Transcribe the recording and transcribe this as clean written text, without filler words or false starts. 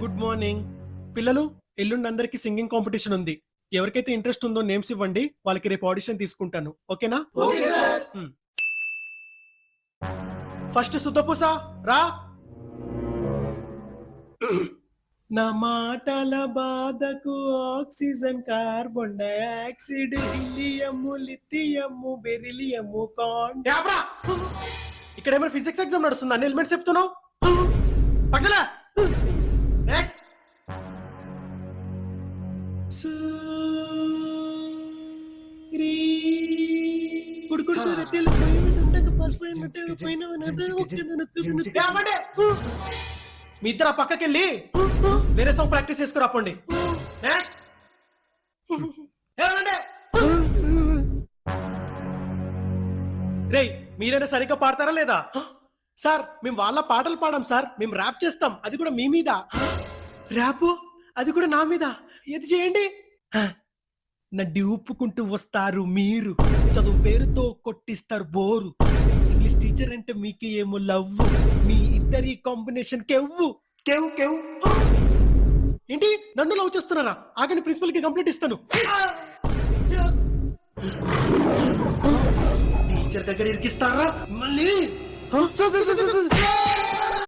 Good morning పిల్లలు. ఎల్లుండి అందరికి సింగింగ్ కాంపిటీషన్ ఉంది. ఎవరికైతే ఇంట్రెస్ట్ ఉందో నేమ్స్ ఇవ్వండి, వాళ్ళకి రేపు ఆడిషన్ తీసుకుంటాను. ఓకేనా? ఫస్ట్ సుతపూస రా. నా మాటల బాధకు oxygen, carbon dioxide, helium, lithium, beryllium, ఇక్కడ ఏమైనా ఫిజిక్స్ ఎగ్జామ్ నడుస్తుందా? అన్ని ఎలిమెంట్స్ చెప్తున్నావు. పక్కన నెక్స్ట్. మీ ఇద్దరు పక్కకెళ్ళి వేరే సాంగ్ ప్రాక్టీస్ చేసుకురాపండి. నెక్స్ట్. రేయ్, మీరైనా సరిగ్గా పాడతారా లేదా? సార్, మేము వాళ్ళ పాటలు పాడాం సార్, మేము ర్యాప్ చేస్తాం, అది కూడా మీ మీద. ర్యాప్ అది కూడా నా మీద. ఏది చేయండి. నడ్డి ఉప్పుకుంటూ వస్తారు మీరు, చదువు పేరుతో కొట్టిస్తారు బోరు. ఇంగ్లీష్ టీచర్ అంటే మీకు ఏమో లవ్, మీ ఇద్దరి కాంబినేషన్ కెవ్వు కెవ్వు కెవ్వు. ఏంటి నన్ను లవ్ చేస్తున్నారా? ఆగని ప్రిన్సిపల్ కి కంప్లైంట్ ఇస్తాను. టీచర్ దగ్గర ఇరికిస్తారా మళ్ళీ?